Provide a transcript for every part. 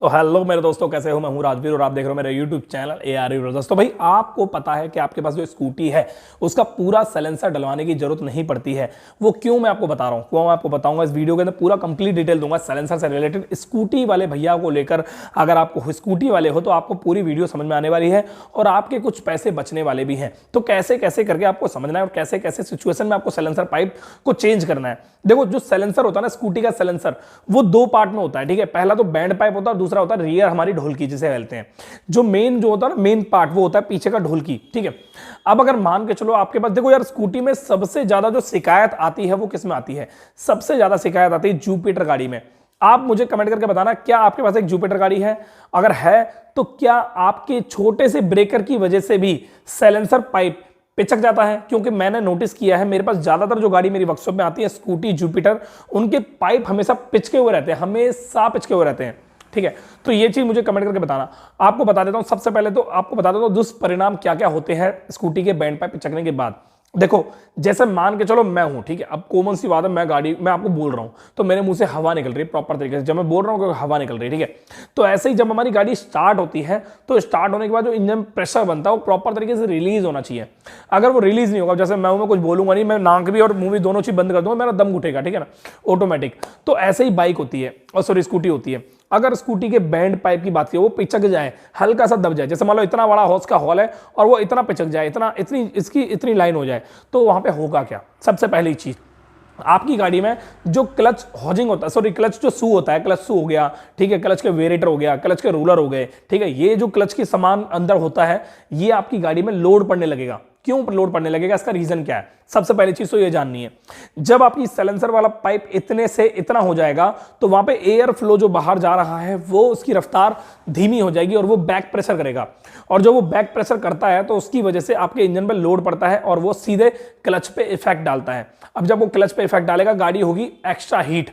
तो हेलो मेरे दोस्तों, कैसे हो? मैं हूं राजवीर और आप देख रहे हो मेरे यूट्यूब चैनल AR दोस्तों। भाई आपको पता है कि आपके पास जो स्कूटी है उसका पूरा साइलेंसर डलवाने की जरूरत नहीं पड़ती है। वो क्यों, मैं आपको बता रहा हूं। क्यों मैं आपको बताऊंगा इस वीडियो के अंदर, पूरा कंप्लीट डिटेल दूंगा साइलेंसर से रिलेटेड। स्कूटी वाले भैया को लेकर, अगर आपको स्कूटी वाले हो तो आपको पूरी वीडियो समझ में आने वाली है और आपके कुछ पैसे बचने वाले भी हैं। तो कैसे कैसे करके आपको समझना है और कैसे कैसे सिचुएशन में आपको साइलेंसर पाइप को चेंज करना है। देखो, जो साइलेंसर होता है ना, स्कूटी का साइलेंसर, वो दो पार्ट में होता है। ठीक है, पहला तो बैंड पाइप होता है और दूसरा होता है रियर, हमारी ढोलकी जिसे कहते हैं। जो मेन जो होता है ना, मेन पार्ट, वो होता है पीछे का ढोलकी। ठीक है, अब अगर मान के चलो आपके पास, देखो यार, स्कूटी में सबसे ज्यादा जो शिकायत आती है वो किस में आती है? सबसे ज्यादा शिकायत आती है जुपिटर गाड़ी में। आप मुझे कमेंट करके बताना, क्या आपके पास एक जुपिटर गाड़ी है? अगर है तो क्या आपके छोटे से ब्रेकर की वजह से भी साइलेंसर पाइप पिचक जाता है? क्योंकि मैंने नोटिस किया है, मेरे पास ज्यादातर जो गाड़ी मेरी वर्कशॉप में आती है, स्कूटी, जुपिटर, उनके पाइप हमेशा पिचके हुए रहते हैं, हमेशा पिचके हुए रहते हैं। ठीक है, तो ये चीज मुझे कमेंट करके बताना। आपको बता देता हूं, सबसे पहले तो आपको बता देता हूं दुष्परिणाम क्या क्या होते हैं स्कूटी के बैंड पाइप पिचकने के बाद। देखो, जैसे मान के चलो मैं हूं, ठीक है, अब कॉमन सी बात है, मैं आपको बोल रहा हूं तो मेरे मुंह से हवा निकल रही है प्रॉपर तरीके से, जब मैं बोल रहा हूं हवा निकल रही है। ठीक है, तो ऐसे ही जब हमारी गाड़ी स्टार्ट होती है तो स्टार्ट होने के बाद जो इंजन प्रेशर बनता है वो प्रॉपर तरीके से रिलीज होना चाहिए। अगर वो रिलीज नहीं होगा, जैसे मैं कुछ बोलूंगा नहीं, मैं नाक भी और मुंह भी दोनों चीज बंद कर दूंगा, मेरा दम घुटेगा। ठीक है ना, ऑटोमेटिक। तो ऐसे ही बाइक होती है, और सॉरी, स्कूटी होती है। अगर स्कूटी के बैंड पाइप की बात करें, वो पिचक जाए, हल्का सा दब जाए, जैसे मान लो इतना बड़ा हॉर्स का हॉल है और वो इतना पिचक जाए, इतनी लाइन हो जाए, तो वहां पे होगा क्या? सबसे पहली चीज, आपकी गाड़ी में जो क्लच हॉजिंग होता है, सॉरी, क्लच जो शू होता है, क्लच शू हो गया, ठीक है, क्लच के वेरेटर हो गया, क्लच के रूलर हो गए, ठीक है, ये जो क्लच के सामान अंदर होता है, ये आपकी गाड़ी में लोड पड़ने लगेगा। क्यों लोड पड़ने लगेगा? इसका रीजन क्या है? सबसे पहली चीज तो ये जाननी है, जब आपकी साइलेंसर वाला पाइप इतने से इतना हो जाएगा तो वहां पे एयर फ्लो जो बाहर जा रहा है वो उसकी रफ्तार धीमी हो जाएगी और वो बैक प्रेशर करेगा। और जब वो बैक प्रेशर करता है तो उसकी वजह से आपके इंजन पे लोड पड़ता है और वो सीधे क्लच पे इफेक्ट डालता है। अब जब वो क्लच पे इफेक्ट डालेगा, गाड़ी होगी एक्स्ट्रा हीट।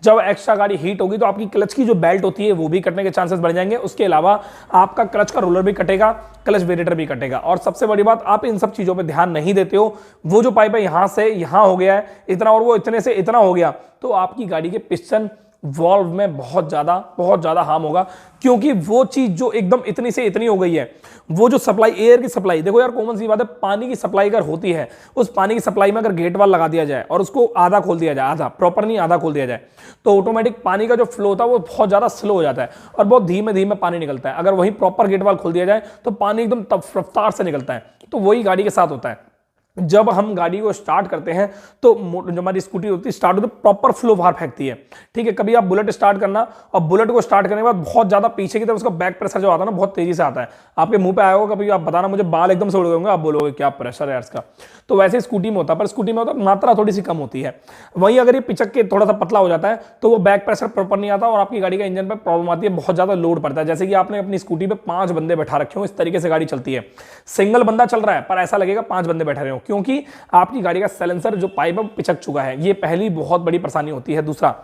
जब एक्स्ट्रा गाड़ी हीट होगी तो आपकी क्लच की जो बेल्ट होती है वो भी कटने के चांसेस बढ़ जाएंगे। उसके अलावा आपका क्लच का रोलर भी कटेगा, क्लच वेरेटर भी कटेगा। और सबसे बड़ी बात, आप इन सब चीजों पे ध्यान नहीं देते हो। वो जो पाइप है यहां से यहां हो गया है इतना, और वो इतने से इतना हो गया, तो आपकी गाड़ी के पिस्टन वॉल्व में बहुत ज्यादा हार्म होगा। क्योंकि वो चीज जो एकदम इतनी से इतनी हो गई है, वो जो सप्लाई, एयर की सप्लाई, देखो यार, कॉमन सी बात है, पानी की सप्लाई अगर होती है, उस पानी की सप्लाई में अगर गेट वाल लगा दिया जाए और उसको आधा खोल दिया जाए, आधा प्रॉपर नहीं, आधा खोल दिया जाए, तो ऑटोमेटिक पानी का जो फ्लो होता है वो बहुत ज्यादा स्लो हो जाता है और बहुत धीमे धीमे पानी निकलता है। अगर वही प्रॉपर गेट वाल खोल दिया जाए तो पानी एकदम रफ्तार से निकलता है। तो वही गाड़ी के साथ होता है। जब हम गाड़ी को स्टार्ट करते हैं तो जो हमारी स्कूटी होती है, स्टार्ट होती है, प्रॉपर फ्लो बाहर फेंकती है। ठीक है, कभी आप बुलेट स्टार्ट करना, और बुलेट को स्टार्ट करने के बाद बहुत ज्यादा पीछे की तरफ उसका बैक प्रेशर जो आता है ना, बहुत तेजी से आता है। आपके मुंह पे आया होगा, कभी आप बताना मुझे, बाल एकदम से उड़ गए होंगे, आप बोलोगे क्या प्रेशर है इसका। तो वैसे स्कूटी में होता है, पर स्कूटी में होता है मात्रा थोड़ी सी कम होती है। वहीं अगर ये पिचक के थोड़ा सा पतला हो जाता है तो वो बैक प्रेशर प्रॉपर नहीं आता और आपकी गाड़ी का इंजन पर प्रॉब्लम आती है, बहुत ज्यादा लोड पड़ता है। जैसे कि आपने अपनी स्कूटी पे 5 बंदे बैठा रखे हो, इस तरीके से गाड़ी चलती है, सिंगल बंदा चल रहा है पर ऐसा लगेगा 5 बंदे बैठे रहे हो, क्योंकि आपकी गाड़ी का साइलेंसर जो पाइप है पिचक चुका है। ये पहली बहुत बड़ी परेशानी होती है। दूसरा,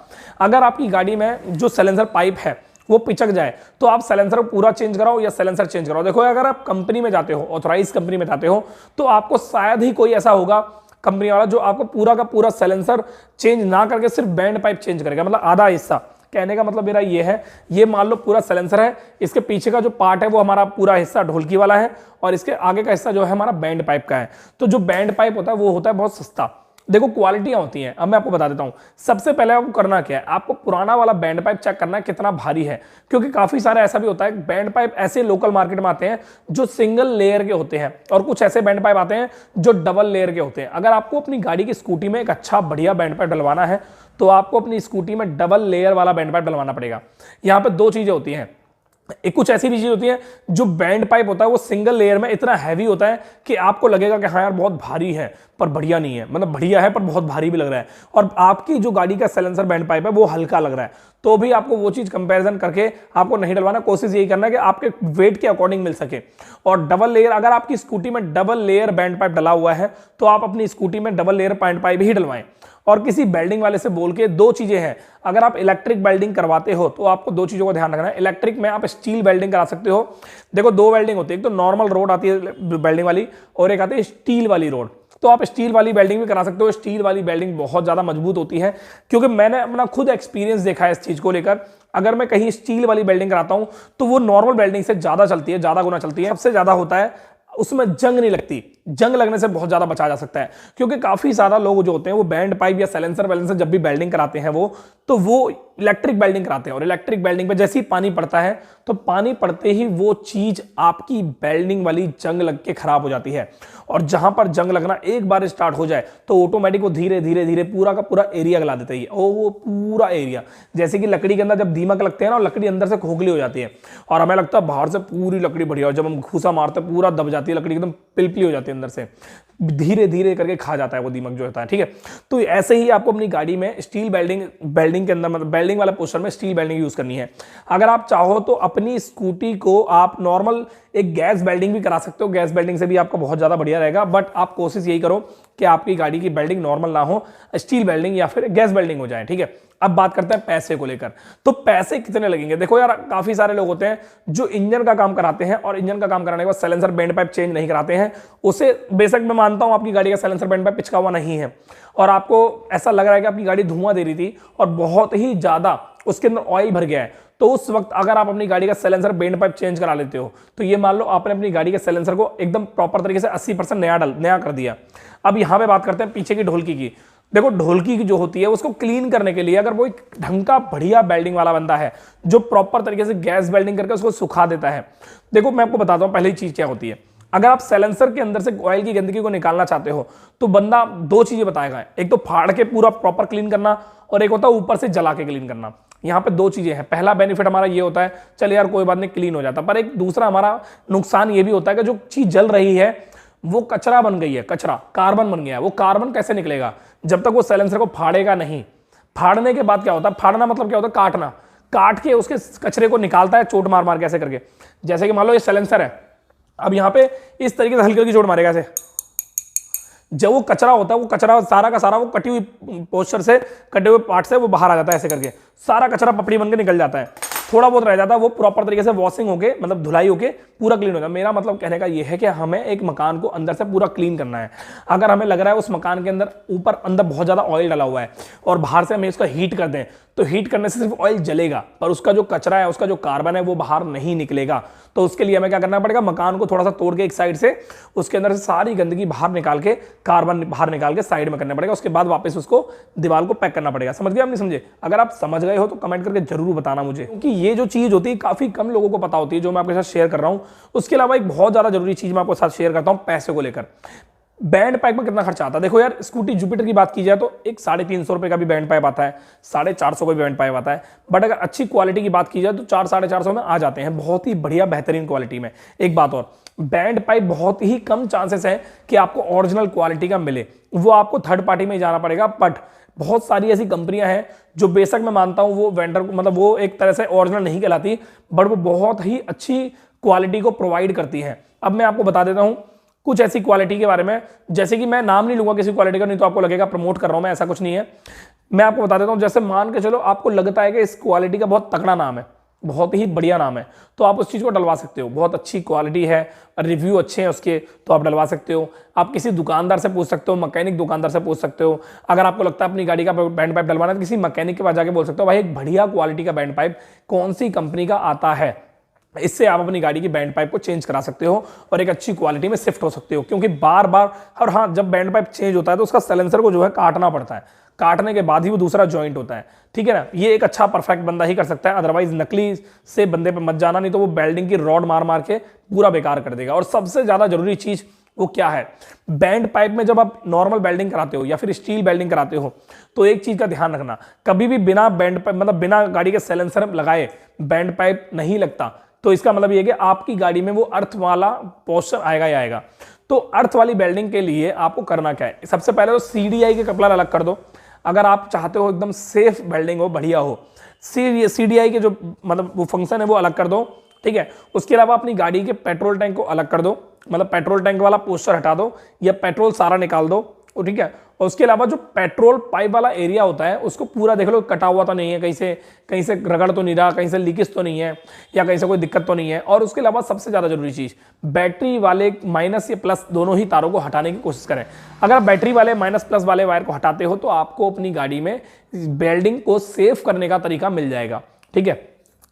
अगर आपकी गाड़ी में जो साइलेंसर पाइप है वो पिचक जाए तो आप साइलेंसर पूरा चेंज कराओ या साइलेंसर चेंज कराओ। देखो, अगर आप कंपनी में जाते हो, ऑथराइज कंपनी में जाते हो, तो आपको शायद ही कोई ऐसा होगा कंपनी वाला जो आपको पूरा का पूरा साइलेंसर चेंज ना करके सिर्फ बैंड पाइप चेंज करेगा, मतलब आधा हिस्सा। कहने का मतलब मेरा ये है, ये मान लो पूरा साइलेंसर है, इसके पीछे का जो पार्ट है वो हमारा पूरा हिस्सा ढोलकी वाला है और इसके आगे का हिस्सा जो है हमारा बैंड पाइप का है। तो जो बैंड पाइप होता है वो होता है बहुत सस्ता। देखो, क्वालिटियां होती हैं। अब मैं आपको बता देता हूं, सबसे पहले आपको करना क्या है, आपको पुराना वाला बैंड पाइप चेक करना है कितना भारी है। क्योंकि काफी सारा ऐसा भी होता है, बैंड पाइप ऐसे लोकल मार्केट में आते हैं जो सिंगल लेयर के होते हैं और कुछ ऐसे बैंड पाइप आते हैं जो डबल लेयर के होते हैं। अगर आपको अपनी गाड़ी की स्कूटी में एक अच्छा बढ़िया बैंड पाइप डलवाना है तो आपको अपनी स्कूटी में डबल लेयर वाला बैंड पाइप डलवाना पड़ेगा। यहां पर 2 चीजें होती हैं। एक कुछ ऐसी भी चीज होती है, जो बैंड पाइप होता है वो सिंगल लेयर में इतना हैवी होता है कि आपको लगेगा कि हाँ यार बहुत भारी है, पर बढ़िया नहीं है, मतलब बढ़िया है पर बहुत भारी भी लग रहा है। और आपकी जो गाड़ी का साइलेंसर बैंड पाइप है वो हल्का लग रहा है, तो भी आपको वो चीज कंपैरिजन करके आपको नहीं डलवाना। कोशिश यही करना है कि आपके वेट के अकॉर्डिंग मिल सके। और डबल लेयर, अगर आपकी स्कूटी में डबल लेयर बैंड पाइप डला हुआ है तो आप अपनी स्कूटी में डबल लेयर बैंड पाइप ही डलवाएं। और किसी वेल्डिंग वाले से बोल के, 2 चीजें हैं, अगर आप इलेक्ट्रिक वेल्डिंग करवाते हो तो आपको 2 चीजों का ध्यान रखना है। इलेक्ट्रिक में आप स्टील वेल्डिंग करा सकते हो। देखो, 2 वेल्डिंग होती है, एक तो नॉर्मल रोड आती है वेल्डिंग वाली और एक आती है स्टील वाली रोड। तो आप स्टील वाली वेल्डिंग भी करा सकते हो। स्टील वाली वेल्डिंग बहुत ज़्यादा मजबूत होती है, क्योंकि मैंने अपना खुद एक्सपीरियंस देखा है इस चीज़ को लेकर। अगर मैं कहीं स्टील वाली वेल्डिंग कराता हूं तो वो नॉर्मल वेल्डिंग से ज़्यादा चलती है, ज़्यादा गुना चलती है। सबसे ज़्यादा होता है उसमें जंग नहीं लगती, जंग लगने से बहुत ज़्यादा बचा जा सकता है, क्योंकि काफ़ी ज़्यादा लोग जो होते हैं वो बैंड पाइप या साइलेंसर वैलेंसर जब भी वेल्डिंग कराते हैं वो इलेक्ट्रिक वेल्डिंग कराते हैं। और इलेक्ट्रिक वेल्डिंग पे जैसे ही पानी पड़ता है तो पानी पड़ते ही वो चीज़ आपकी वेल्डिंग वाली जंग लग के खराब हो जाती है। और जहां पर जंग लगना एक बार स्टार्ट हो जाए तो ऑटोमेटिक वो धीरे धीरे धीरे पूरा का पूरा एरिया गला देता है। वो पूरा एरिया, जैसे कि लकड़ी के अंदर जब दीमक लगते हैं ना, लकड़ी अंदर से खोखली हो जाती है और हमें लगता है बाहर से पूरी लकड़ी बढ़िया, और जब हम घूसा मारते हैं पूरा दब जाती है लकड़ी, एकदम पिलपिली हो जाती है अंदर से, धीरे धीरे करके खा जाता है वो दीमक जो होता है। ठीक है, तो ऐसे ही आपको अपनी गाड़ी में स्टील वेल्डिंग के अंदर, मतलब वेल्डिंग वाला पोर्शन में स्टील वेल्डिंग यूज करनी है। अगर आप चाहो तो अपनी स्कूटी को आप नॉर्मल एक गैस वेल्डिंग भी करा सकते हो, गैस वेल्डिंग से भी आपका बहुत ज्यादा बढ़िया रहेगा। बट आप कोशिश यही करो कि आपकी गाड़ी की वेल्डिंग नॉर्मल ना हो, स्टील वेल्डिंग या फिर गैस वेल्डिंग हो जाए। ठीक है, अब बात करते हैं पैसे को लेकर। तो पैसे कितने लगेंगे? देखो यार, काफी सारे लोग होते हैं जो इंजन का काम कराते हैं और इंजन का काम कराने के बाद साइलेंसर बैंड पाइप चेंज नहीं कराते हैं। उसे बेशक मैं मानता हूं आपकी गाड़ी का साइलेंसर बैंड पाइप पिचका हुआ नहीं है और आपको ऐसा लग रहा है कि आपकी गाड़ी धुआं दे रही थी और बहुत ही ज्यादा उसके अंदर ऑयल भर गया है, तो उस वक्त अगर आप अपनी गाड़ी का साइलेंसर बैंड पाइप चेंज करा लेते हो तो ये मान लो आपने अपनी गाड़ी के साइलेंसर को एकदम प्रॉपर तरीके से 80% नया कर दिया। अब यहां पे बात करते हैं पीछे की ढोलकी की। देखो, ढोलकी की जो होती है उसको क्लीन करने के लिए अगर वो एक ढंग का बढ़िया वेल्डिंग वाला बंदा है जो प्रॉपर तरीके से गैस वेल्डिंग करके उसको सुखा देता है। देखो, मैं आपको बताता हूं पहली चीज क्या होती है। अगर आप साइलेंसर के अंदर से ऑयल की गंदगी को निकालना चाहते हो तो बंदा दो चीजें बताएगा, एक तो फाड़ के पूरा प्रॉपर क्लीन करना और एक होता है ऊपर से जला के क्लीन करना। यहाँ पे दो चीजें हैं। पहला बेनिफिट हमारा ये होता है, चल यार कोई बात नहीं, क्लीन हो जाता, पर एक दूसरा हमारा नुकसान ये भी होता है कि जो चीज जल रही है वो कचरा बन गई है, कचरा कार्बन बन गया है। वो कार्बन कैसे निकलेगा? जब तक वो साइलेंसर को फाड़ेगा नहीं। फाड़ने के बाद क्या होता है? फाड़ना मतलब क्या होता है? काटना, काट के उसके कचरे को निकालता है चोट मार मार के ऐसे करके। जैसे कि मान लो ये साइलेंसर है, अब यहाँ पे इस तरीके से हल्की हल्की चोट मारेगा ऐसे, जब वो कचरा होता है वो कचरा सारा का सारा वो कटी हुई पोस्चर से, कटे हुए पार्ट से वो बाहर आ जाता है ऐसे करके, सारा कचरा पपड़ी बन के निकल जाता है। थोड़ा बहुत रह जाता है वो प्रॉपर तरीके से वॉशिंग होके, मतलब धुलाई होके पूरा क्लीन हो जाता है। मेरा मतलब कहने का ये है कि हमें एक मकान को अंदर से पूरा क्लीन करना है। अगर हमें लग रहा है उस मकान के अंदर ऊपर अंदर बहुत ज्यादा ऑयल डाला हुआ है और बाहर से हमें उसका हीट कर दें, तो हीट करने से सिर्फ ऑयल जलेगा पर उसका जो कचरा है, उसका जो कार्बन है वो बाहर नहीं निकलेगा। तो उसके लिए हमें क्या करना पड़ेगा? मकान को थोड़ा सा तोड़ के एक साइड से उसके अंदर से सारी गंदगी बाहर निकाल के, कार्बन बाहर निकाल के साइड में करना पड़ेगा। उसके बाद वापस उसको दीवार को पैक करना पड़ेगा। समझ गए आप? नहीं समझे? अगर आप समझ गए हो तो कमेंट करके जरूर बताना मुझे, क्योंकि ये जो चीज होती है काफी कम लोगों को पता होती है जो मैं आपके साथ शेयर कर रहा हूं। उसके अलावा एक बहुत ज्यादा जरूरी चीज मैं आपके साथ शेयर करता हूं, पैसे को लेकर। बैंड पाइप में कितना खर्चा आता है? देखो यार, स्कूटी जुपिटर की बात की जाए तो एक 350 रुपए का भी बैंड पाइप आता है, 450 का भी बैंड पाइप आता है। बट अगर अच्छी क्वालिटी की बात की जाए तो 400-450 में आ जाते हैं, बहुत ही बढ़िया बेहतरीन क्वालिटी में। एक बात और, बैंड पाइप बहुत ही कम चांसेस है कि आपको ओरिजिनल क्वालिटी का मिले, वो आपको थर्ड पार्टी में ही जाना पड़ेगा। बट बहुत सारी ऐसी कंपनियां हैं जो बेशक मैं मानता हूं वो वेंडर, मतलब वो एक तरह से ओरिजिनल नहीं कहलाती, बट वो बहुत ही अच्छी क्वालिटी को प्रोवाइड करती है। अब मैं आपको बता देता हूं कुछ ऐसी क्वालिटी के बारे में, जैसे कि मैं नाम नहीं लूंगा किसी क्वालिटी का, नहीं तो आपको लगेगा प्रमोट कर रहा हूं मैं, ऐसा कुछ नहीं है। मैं आपको बता देता हूं, जैसे मान के चलो आपको लगता है कि इस क्वालिटी का बहुत तगड़ा नाम है, बहुत ही बढ़िया नाम है, तो आप उस चीज को डलवा सकते हो। बहुत अच्छी क्वालिटी है, रिव्यू अच्छे हैं उसके, तो आप डलवा सकते हो। आप किसी दुकानदार से पूछ सकते हो, मैकेनिक दुकानदार से पूछ सकते हो। अगर आपको लगता है अपनी गाड़ी का बैंड पाइप डलवाना है तो किसी मैकेनिक के पास जाके बोल सकते हो, भाई एक बढ़िया क्वालिटी का बैंड पाइप कौन सी कंपनी का आता है, इससे आप अपनी गाड़ी की बैंड पाइप को चेंज करा सकते हो और एक अच्छी क्वालिटी में शिफ्ट हो सकते हो। क्योंकि बार बार, और हाँ, जब बैंड पाइप चेंज होता है तो उसका साइलेंसर को जो है काटना पड़ता है, काटने के बाद ही वो दूसरा जॉइंट होता है। ठीक है ना? ये एक अच्छा परफेक्ट बंदा ही कर सकता है, अदरवाइज नकली से बंदे पे मत जाना, नहीं तो वो वेल्डिंग की रॉड मार मार के पूरा बेकार कर देगा। और सबसे ज्यादा जरूरी चीज वो क्या है? बैंड पाइप में जब आप नॉर्मल वेल्डिंग कराते हो या फिर स्टील वेल्डिंग कराते हो तो एक चीज का ध्यान रखना, कभी भी बिना बैंड पाइप, मतलब बिना गाड़ी के साइलेंसर लगाए बैंड पाइप नहीं लगता। तो इसका मतलब ये कि आपकी गाड़ी में वो अर्थ वाला पोर्शन आएगा ही आएगा। तो अर्थ वाली वेल्डिंग के लिए आपको करना क्या है? सबसे पहले तो CDI के कपलर अलग कर दो। अगर आप चाहते हो एकदम सेफ वेल्डिंग हो, बढ़िया हो, CDI के जो मतलब वो फंक्शन है वो अलग कर दो। ठीक है? उसके अलावा अपनी गाड़ी के पेट्रोल टैंक को अलग कर दो, मतलब पेट्रोल टैंक वाला पोस्टर हटा दो या पेट्रोल सारा निकाल दो। ठीक है? और उसके अलावा जो पेट्रोल पाइप वाला एरिया होता है उसको पूरा देख लो, कटा हुआ तो नहीं है, कहीं से रगड़ तो नहीं रहा, कहीं से लीकेज तो नहीं है, या कहीं से कोई दिक्कत तो नहीं है। और उसके अलावा सबसे ज्यादा जरूरी चीज, बैटरी वाले माइनस या प्लस दोनों ही तारों को हटाने की कोशिश करें। अगर आप बैटरी वाले माइनस प्लस वाले वायर को हटाते हो तो आपको अपनी गाड़ी में वेल्डिंग को सेव करने का तरीका मिल जाएगा। ठीक है,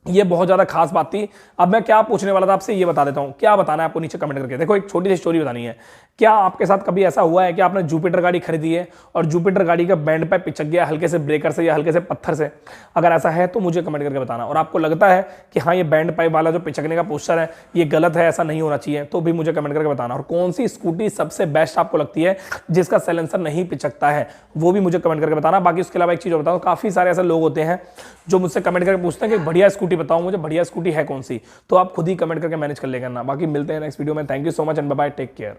ये बहुत ज्यादा खास बात थी। अब मैं क्या पूछने वाला था आपसे ये बता देता हूं, क्या बताना है आपको नीचे कमेंट करके। देखो, एक छोटी सी स्टोरी बतानी है। क्या आपके साथ कभी ऐसा हुआ है कि आपने जुपिटर गाड़ी खरीदी है और जुपिटर गाड़ी का बैंड पाइप पिचक गया हल्के से ब्रेकर से या हल्के से पत्थर से? अगर ऐसा है तो मुझे कमेंट करके बताना। और आपको लगता है कि हाँ, ये बैंड पाइप वाला जो पिचकने का पोस्चर है ये गलत है, ऐसा नहीं होना चाहिए, तो भी मुझे कमेंट करके बताना। और कौन सी स्कूटी सबसे बेस्ट आपको लगती है जिसका साइलेंसर नहीं पिचकता है, वो भी मुझे कमेंट करके बताना। बाकी उसके अलावा एक चीज और बताऊं, काफी सारे ऐसे लोग होते हैं जो मुझसे कमेंट करके पूछते हैं कि बढ़िया स्कूटी बताओ मुझे, बढ़िया स्कूटी है कौन सी, तो आप खुद ही कमेंट करके मैनेज कर लेगा ना। बाकी मिलते हैं नेक्स्ट वीडियो में। Thank you so much and bye bye, take care.